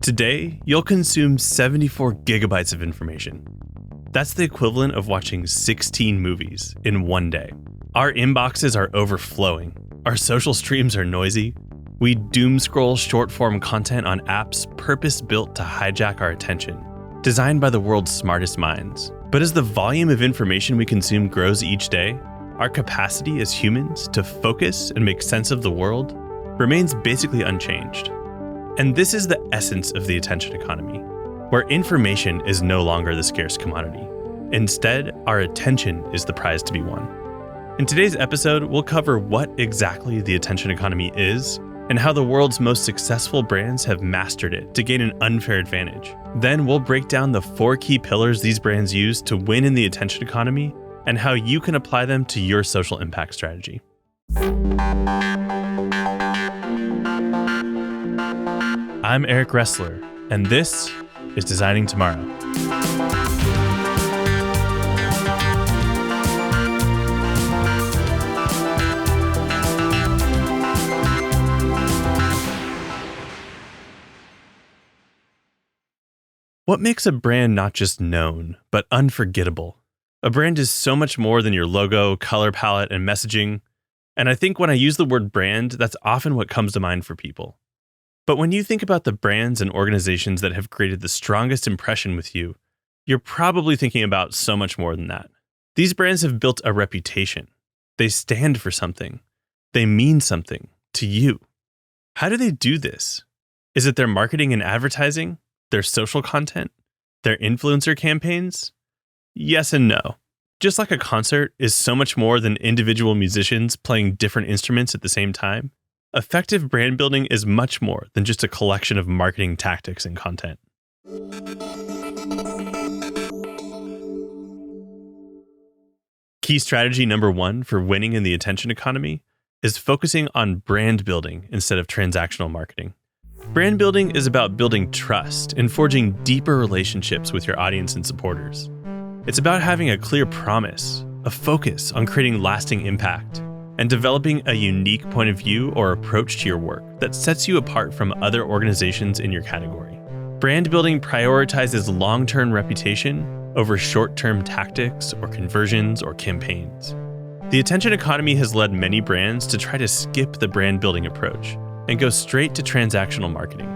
Today, you'll consume 74 gigabytes of information. That's the equivalent of watching 16 movies in one day. Our inboxes are overflowing. Our social streams are noisy. We doom scroll short-form content on apps purpose-built to hijack our attention, designed by the world's smartest minds. But as the volume of information we consume grows each day, our capacity as humans to focus and make sense of the world remains basically unchanged. And this is the essence of the attention economy, where information is no longer the scarce commodity. Instead, our attention is the prize to be won. In today's episode, we'll cover what exactly the attention economy is and how the world's most successful brands have mastered it to gain an unfair advantage. Then we'll break down the 4 key pillars these brands use to win in the attention economy and how you can apply them to your social impact strategy. I'm Eric Ressler, and this is Designing Tomorrow. What makes a brand not just known, but unforgettable? A brand is so much more than your logo, color palette, and messaging. And I think when I use the word brand, that's often what comes to mind for people. But when you think about the brands and organizations that have created the strongest impression with you, you're probably thinking about so much more than that. These brands have built a reputation. They stand for something. They mean something to you. How do they do this? Is it their marketing and advertising? Their social content? Their influencer campaigns? Yes and no. Just like a concert is so much more than individual musicians playing different instruments at the same time, effective brand building is much more than just a collection of marketing tactics and content. Key strategy number 1 for winning in the attention economy is focusing on brand building instead of transactional marketing. Brand building is about building trust and forging deeper relationships with your audience and supporters. It's about having a clear promise, a focus on creating lasting impact, and developing a unique point of view or approach to your work that sets you apart from other organizations in your category. Brand building prioritizes long-term reputation over short-term tactics or conversions or campaigns. The attention economy has led many brands to try to skip the brand building approach and go straight to transactional marketing.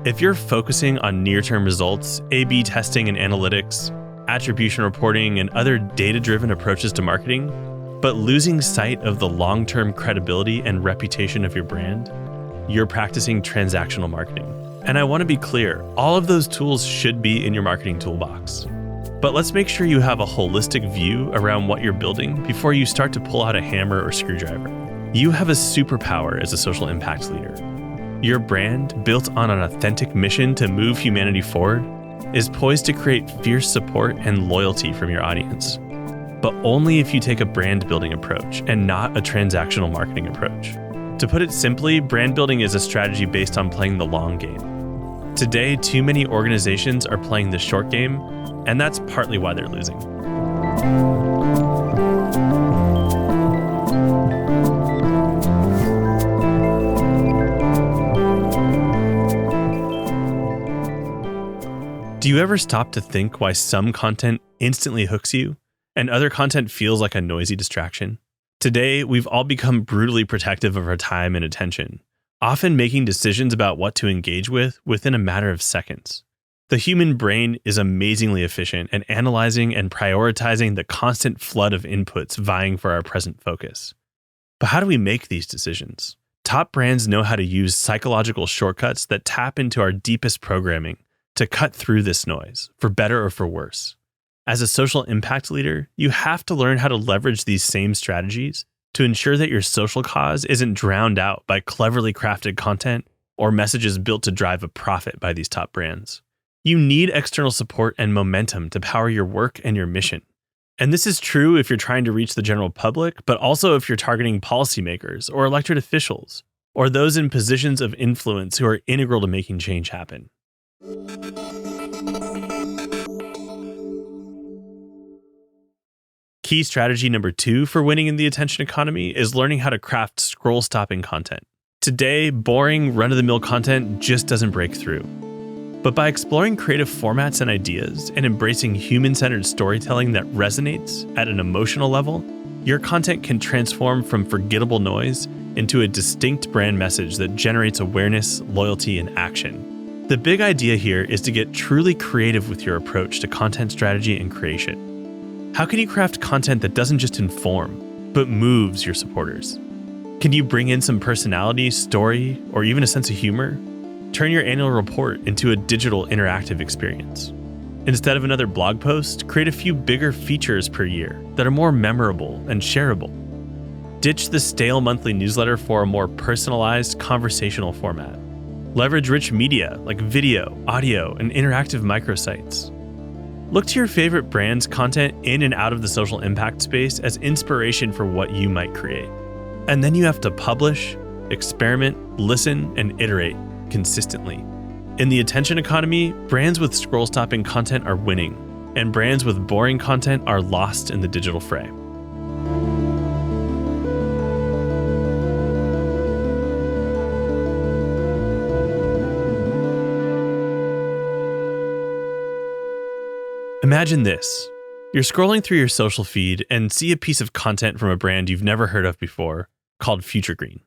If you're focusing on near-term results, A/B testing and analytics, attribution reporting, and other data-driven approaches to marketing, but losing sight of the long-term credibility and reputation of your brand, you're practicing transactional marketing. And I want to be clear, all of those tools should be in your marketing toolbox. But let's make sure you have a holistic view around what you're building before you start to pull out a hammer or screwdriver. You have a superpower as a social impact leader. Your brand, built on an authentic mission to move humanity forward, is poised to create fierce support and loyalty from your audience. But only if you take a brand building approach and not a transactional marketing approach. To put it simply, brand building is a strategy based on playing the long game. Today, too many organizations are playing the short game, and that's partly why they're losing. Do you ever stop to think why some content instantly hooks you and other content feels like a noisy distraction? Today, we've all become brutally protective of our time and attention, often making decisions about what to engage with within a matter of seconds. The human brain is amazingly efficient at analyzing and prioritizing the constant flood of inputs vying for our present focus. But how do we make these decisions? Top brands know how to use psychological shortcuts that tap into our deepest programming to cut through this noise, for better or for worse. As a social impact leader, you have to learn how to leverage these same strategies to ensure that your social cause isn't drowned out by cleverly crafted content or messages built to drive a profit by these top brands. You need external support and momentum to power your work and your mission. And this is true if you're trying to reach the general public, but also if you're targeting policymakers or elected officials, or those in positions of influence who are integral to making change happen. Key strategy number 2 for winning in the attention economy is learning how to craft scroll-stopping content. Today, boring, run-of-the-mill content just doesn't break through. But by exploring creative formats and ideas and embracing human-centered storytelling that resonates at an emotional level, your content can transform from forgettable noise into a distinct brand message that generates awareness, loyalty, and action. The big idea here is to get truly creative with your approach to content strategy and creation. How can you craft content that doesn't just inform, but moves your supporters? Can you bring in some personality, story, or even a sense of humor? Turn your annual report into a digital interactive experience. Instead of another blog post, create a few bigger features per year that are more memorable and shareable. Ditch the stale monthly newsletter for a more personalized conversational format. Leverage rich media like video, audio, and interactive microsites. Look to your favorite brand's content in and out of the social impact space as inspiration for what you might create. And then you have to publish, experiment, listen, and iterate consistently. In the attention economy, brands with scroll-stopping content are winning, and brands with boring content are lost in the digital fray. Imagine this. You're scrolling through your social feed and see a piece of content from a brand you've never heard of before called Future Green.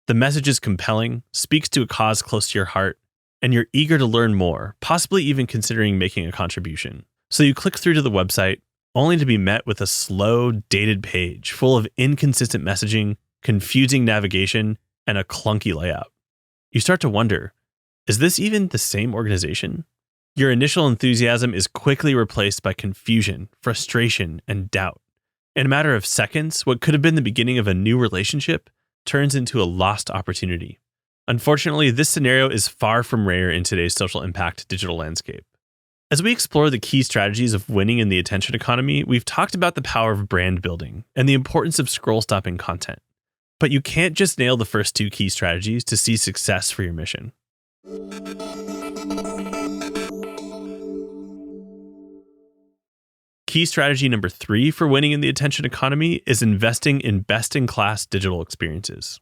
The message is compelling, speaks to a cause close to your heart, and you're eager to learn more, possibly even considering making a contribution. So you click through to the website, only to be met with a slow, dated page full of inconsistent messaging, confusing navigation, and a clunky layout. You start to wonder, is this even the same organization? Your initial enthusiasm is quickly replaced by confusion, frustration, and doubt. In a matter of seconds, what could have been the beginning of a new relationship turns into a lost opportunity. Unfortunately, this scenario is far from rare in today's social impact digital landscape. As we explore the key strategies of winning in the attention economy, we've talked about the power of brand building and the importance of scroll-stopping content. But you can't just nail the first two key strategies to see success for your mission. Key strategy number 3 for winning in the attention economy is investing in best-in-class digital experiences.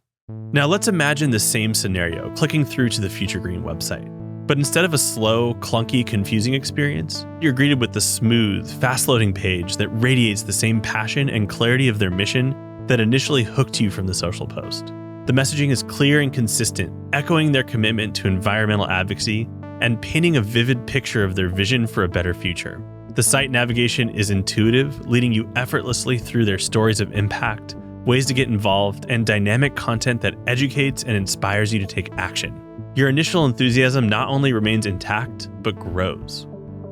Now let's imagine the same scenario, clicking through to the Future Green website. But instead of a slow, clunky, confusing experience, you're greeted with the smooth, fast-loading page that radiates the same passion and clarity of their mission that initially hooked you from the social post. The messaging is clear and consistent, echoing their commitment to environmental advocacy and painting a vivid picture of their vision for a better future. The site navigation is intuitive, leading you effortlessly through their stories of impact, ways to get involved, and dynamic content that educates and inspires you to take action. Your initial enthusiasm not only remains intact, but grows.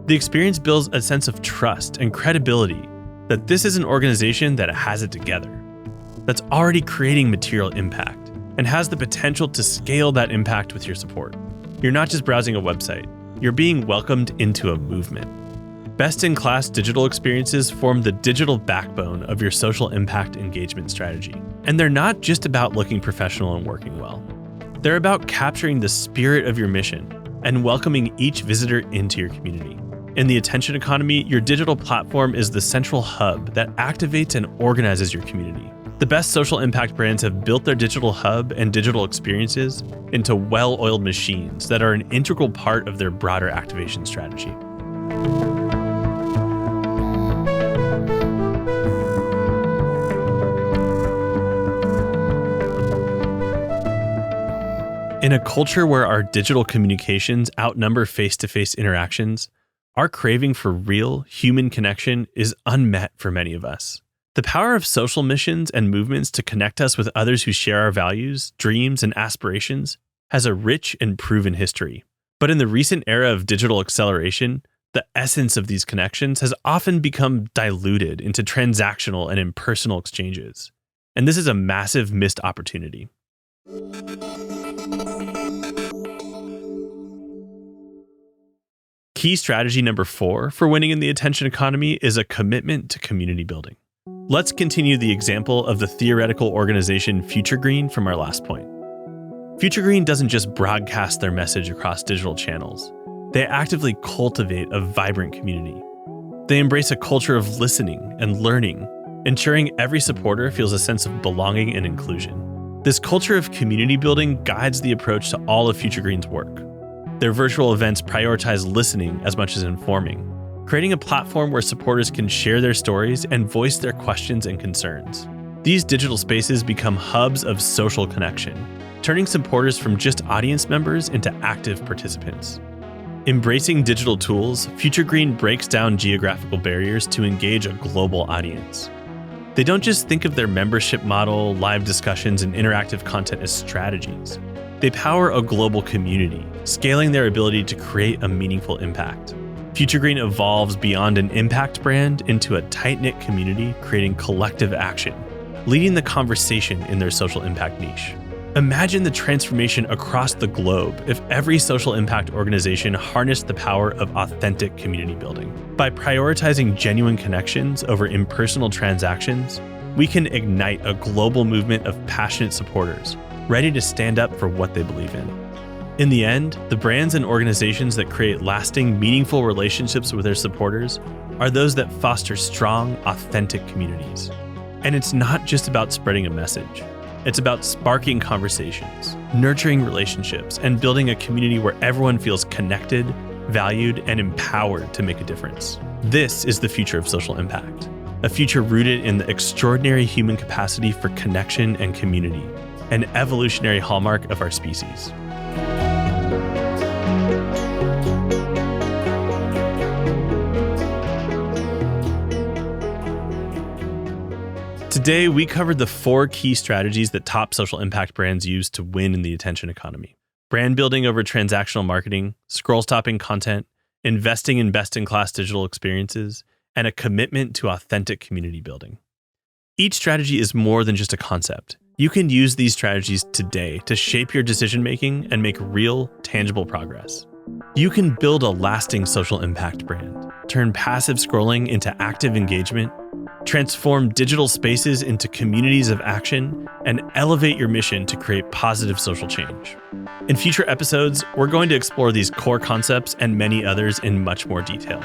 The experience builds a sense of trust and credibility that this is an organization that has it together, that's already creating material impact, and has the potential to scale that impact with your support. You're not just browsing a website, you're being welcomed into a movement. Best-in-class digital experiences form the digital backbone of your social impact engagement strategy. And they're not just about looking professional and working well. They're about capturing the spirit of your mission and welcoming each visitor into your community. In the attention economy, your digital platform is the central hub that activates and organizes your community. The best social impact brands have built their digital hub and digital experiences into well-oiled machines that are an integral part of their broader activation strategy. In a culture where our digital communications outnumber face-to-face interactions, our craving for real human connection is unmet for many of us. The power of social missions and movements to connect us with others who share our values, dreams, and aspirations has a rich and proven history. But in the recent era of digital acceleration, the essence of these connections has often become diluted into transactional and impersonal exchanges. And this is a massive missed opportunity. Key strategy number 4 for winning in the attention economy is a commitment to community building. Let's continue the example of the theoretical organization Future Green from our last point. Future Green doesn't just broadcast their message across digital channels. They actively cultivate a vibrant community. They embrace a culture of listening and learning, ensuring every supporter feels a sense of belonging and inclusion. This culture of community building guides the approach to all of Future Green's work. Their virtual events prioritize listening as much as informing, creating a platform where supporters can share their stories and voice their questions and concerns. These digital spaces become hubs of social connection, turning supporters from just audience members into active participants. Embracing digital tools, Future Green breaks down geographical barriers to engage a global audience. They don't just think of their membership model, live discussions, and interactive content as strategies. They power a global community, scaling their ability to create a meaningful impact. Future Green evolves beyond an impact brand into a tight-knit community, creating collective action, leading the conversation in their social impact niche. Imagine the transformation across the globe if every social impact organization harnessed the power of authentic community building. By prioritizing genuine connections over impersonal transactions, we can ignite a global movement of passionate supporters, ready to stand up for what they believe in. In the end, the brands and organizations that create lasting, meaningful relationships with their supporters are those that foster strong, authentic communities. And it's not just about spreading a message. It's about sparking conversations, nurturing relationships, and building a community where everyone feels connected, valued, and empowered to make a difference. This is the future of social impact, a future rooted in the extraordinary human capacity for connection and community, an evolutionary hallmark of our species. Today, we covered the 4 key strategies that top social impact brands use to win in the attention economy: brand building over transactional marketing, scroll-stopping content, investing in best-in-class digital experiences, and a commitment to authentic community building. Each strategy is more than just a concept. You can use these strategies today to shape your decision-making and make real, tangible progress. You can build a lasting social impact brand, turn passive scrolling into active engagement, transform digital spaces into communities of action, and elevate your mission to create positive social change. In future episodes, we're going to explore these core concepts and many others in much more detail.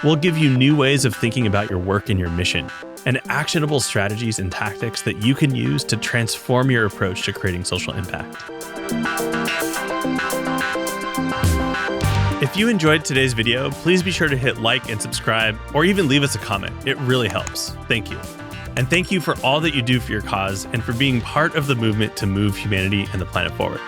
We'll give you new ways of thinking about your work and your mission, and actionable strategies and tactics that you can use to transform your approach to creating social impact. If you enjoyed today's video, please be sure to hit like and subscribe, or even leave us a comment. It really helps. Thank you. And thank you for all that you do for your cause and for being part of the movement to move humanity and the planet forward.